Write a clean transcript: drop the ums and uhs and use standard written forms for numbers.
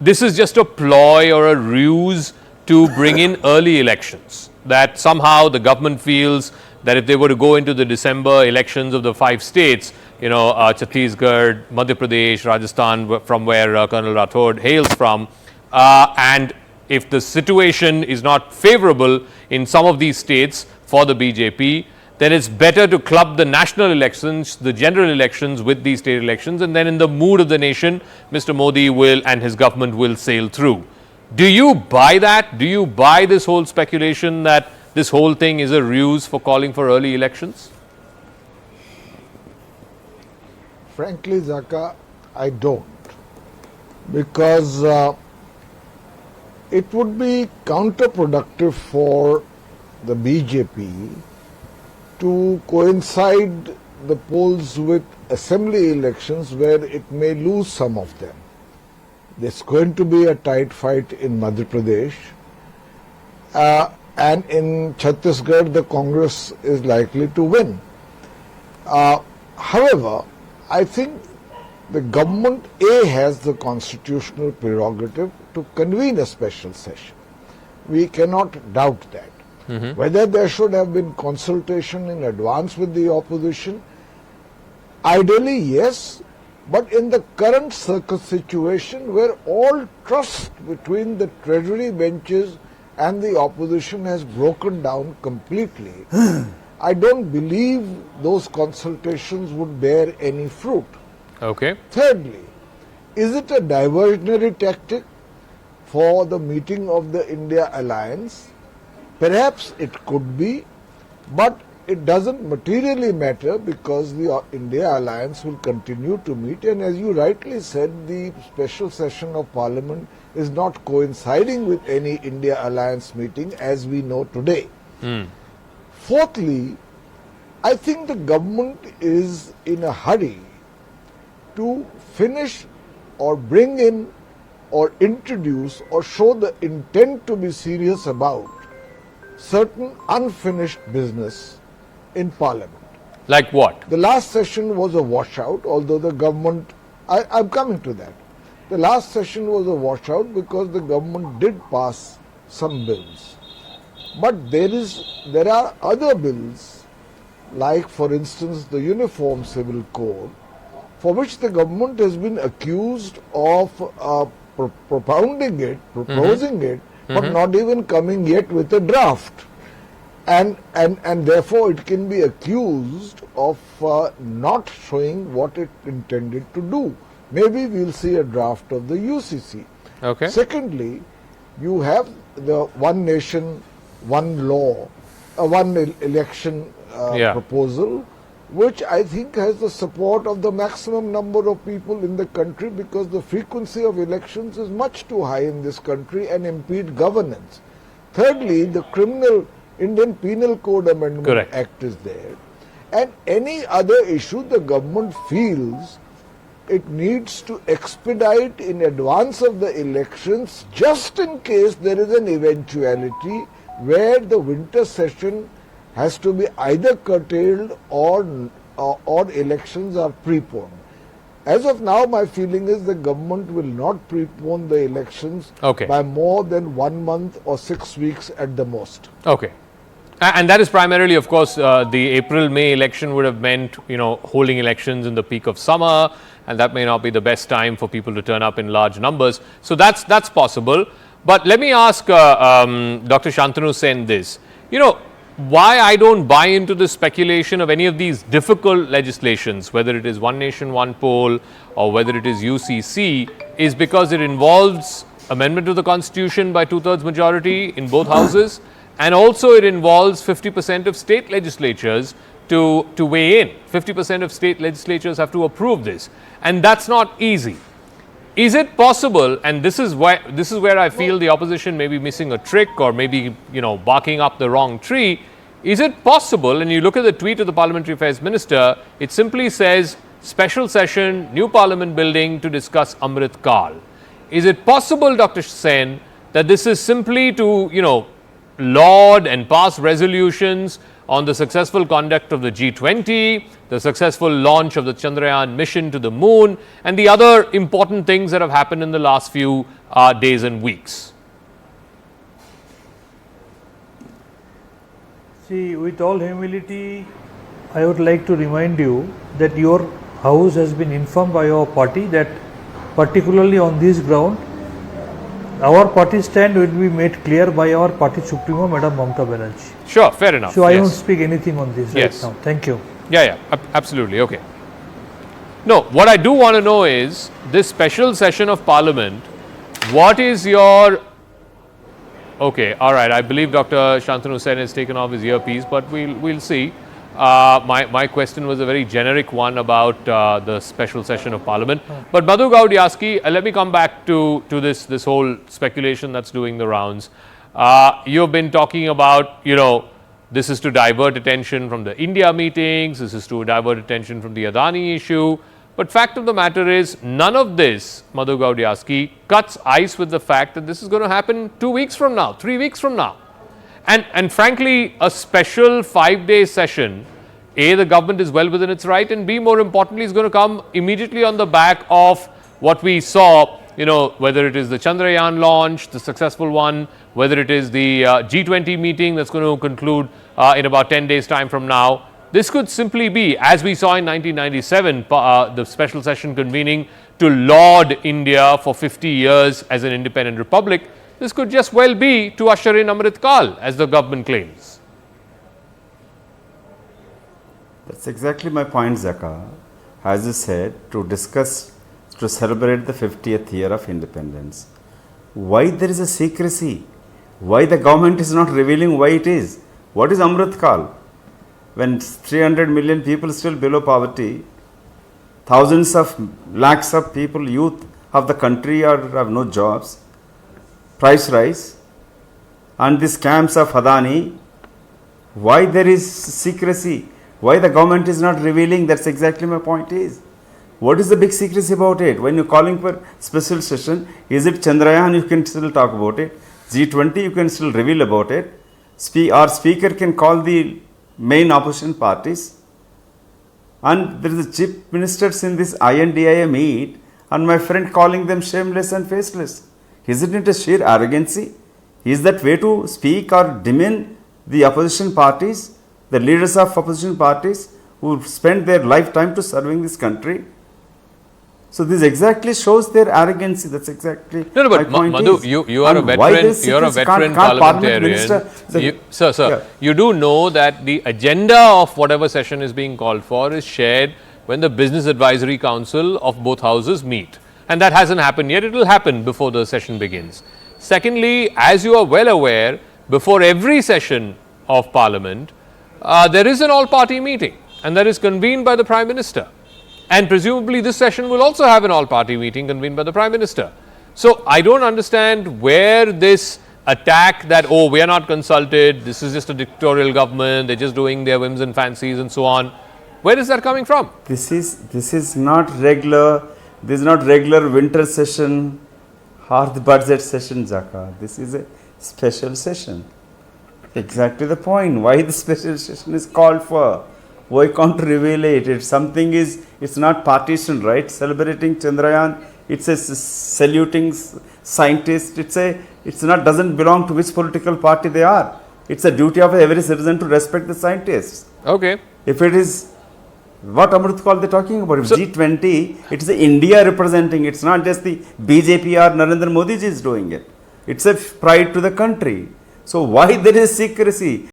this is just a ploy or a ruse to bring in early elections, that somehow the government feels that if they were to go into the December elections of the 5 states, Chhattisgarh, Madhya Pradesh, Rajasthan, from where Colonel Rathod hails from, and if the situation is not favorable in some of these states for the BJP, then it's better to club the national elections, the general elections with these state elections, and then in the mood of the nation, Mr. Modi will and his government will sail through. Do you buy that? Do you buy this whole speculation that this whole thing is a ruse for calling for early elections? Frankly, Zaka, I don't. Because it would be counterproductive for the BJP to coincide the polls with assembly elections where it may lose some of them. There's going to be a tight fight in Madhya Pradesh, and in Chhattisgarh the Congress is likely to win. However, I think the government has the constitutional prerogative to convene a special session. We cannot doubt that. Whether there should have been consultation in advance with the opposition, ideally yes, but in the current situation where all trust between the treasury benches and the opposition has broken down completely, I don't believe those consultations would bear any fruit. Okay. Thirdly, is it a diversionary tactic for the meeting of the India alliance? Perhaps it could be, but it doesn't materially matter because the India alliance will continue to meet, and as you rightly said, the special session of parliament is not coinciding with any India alliance meeting as we know today. Fourthly, I think the government is in a hurry to finish or bring in or introduce or show the intent to be serious about certain unfinished business in parliament. Like what? The last session was a washout, although the government, I'm coming to that. The last session was a washout because the government did pass some bills. But there are other bills, like for instance the Uniform Civil Code, for which the government has been accused of propounding it, proposing it, but not even coming yet with a draft. And therefore it can be accused of not showing what it intended to do. Maybe we'll see a draft of the UCC. Okay. Secondly, you have the one nation, one law, one election proposal, which I think has the support of the maximum number of people in the country because the frequency of elections is much too high in this country and impede governance. Thirdly, the Indian Penal Code Amendment Act is there. And any other issue the government feels it needs to expedite in advance of the elections just in case there is an eventuality where the winter session has to be either curtailed or elections are preponed. As of now, my feeling is the government will not prepone the elections by more than 1 month or 6 weeks at the most. Okay. And that is primarily, of course, the April-May election would have meant, holding elections in the peak of summer, and that may not be the best time for people to turn up in large numbers. So that's possible. But let me ask Dr. Shantanu Sen this. Why I don't buy into the speculation of any of these difficult legislations, whether it is one nation, one poll, or whether it is UCC, is because it involves amendment to the Constitution by 2/3 majority in both houses, and also it involves 50% of state legislatures to weigh in. 50% of state legislatures have to approve this, and that's not easy. Is it possible, and this is where I feel the opposition may be missing a trick or maybe, barking up the wrong tree. Is it possible, and you look at the tweet of the Parliamentary Affairs Minister, it simply says, special session, new Parliament building to discuss Amrit Kal. Is it possible, Dr. Sen, that this is simply to, laud and pass resolutions on the successful conduct of the G20, the successful launch of the Chandrayaan mission to the moon, and the other important things that have happened in the last few days and weeks. See, with all humility, I would like to remind you that your house has been informed by our party that particularly on this ground, our party stand will be made clear by our party supremo, Madam Mamata Banerjee. Sure, fair enough. So I won't speak anything on this right Yes. now. Thank you. Yeah, absolutely. Okay. No, what I do want to know is this special session of Parliament. What is your? Okay, all right. I believe Dr. Shantanu Sen has taken off his earpiece, but we'll see. My question was a very generic one about the special session of Parliament. But Madhu Gaudiyaski, let me come back to this whole speculation that's doing the rounds. You've been talking about, this is to divert attention from the India meetings, this is to divert attention from the Adani issue. But fact of the matter is, none of this, Madhu Gaudiyaski, cuts ice with the fact that this is going to happen 2 weeks from now, 3 weeks from now. And frankly, a special 5-day session, A, the government is well within its right, and B, more importantly, is going to come immediately on the back of what we saw, whether it is the Chandrayaan launch, the successful one, whether it is the G20 meeting that's going to conclude in about 10 days' time from now. This could simply be, as we saw in 1997, the special session convening to laud India for 50 years as an independent republic. This could just well be to usher in Amrit Kal, as the government claims. That's exactly my point, Zaka. As you said, to celebrate the 50th year of independence. Why there is a secrecy? Why the government is not revealing why it is? What is Amrit Kal? When 300 million people still below poverty, thousands of lakhs of people, youth of the country have no jobs, price rise, and the scams of Adani, why there is secrecy? Why the government is not revealing? That's exactly my point is. What is the big secrecy about it? When you're calling for special session, is it Chandrayaan, you can still talk about it. G20, you can still reveal about it. Our speaker can call the main opposition parties. And there is the chief ministers in this INDIA meet, and my friend calling them shameless and faceless. Isn't it a sheer arrogancy? Is that way to speak or demean the opposition parties, the leaders of opposition parties who spent their lifetime to serving this country? So this exactly shows their arrogancy. That's exactly no, but my point. Madhu, you are a veteran. You are a veteran parliamentarian. Sir, you do know that the agenda of whatever session is being called for is shared when the Business Advisory Council of both houses meet, and that hasn't happened yet. It will happen before the session begins. Secondly, as you are well aware, before every session of Parliament, there is an all-party meeting, and that is convened by the Prime Minister. And presumably this session will also have an all-party meeting convened by the Prime Minister. So I don't understand where this attack that, oh, we are not consulted, this is just a dictatorial government, they're just doing their whims and fancies and so on. Where is that coming from? This is not regular winter session or the budget session, Zaka. This is a special session. Exactly the point. Why the special session is called for? Why can't reveal it? It's not partition, right? Celebrating Chandrayaan, it's a saluting scientist. Doesn't belong to which political party they are. It's a duty of every citizen to respect the scientists. Okay. If it is what Amrit Kal they're talking about, if G20, it's India representing. It's not just the BJP or Narendra Modi ji is doing it. It's a pride to the country. So why there is secrecy?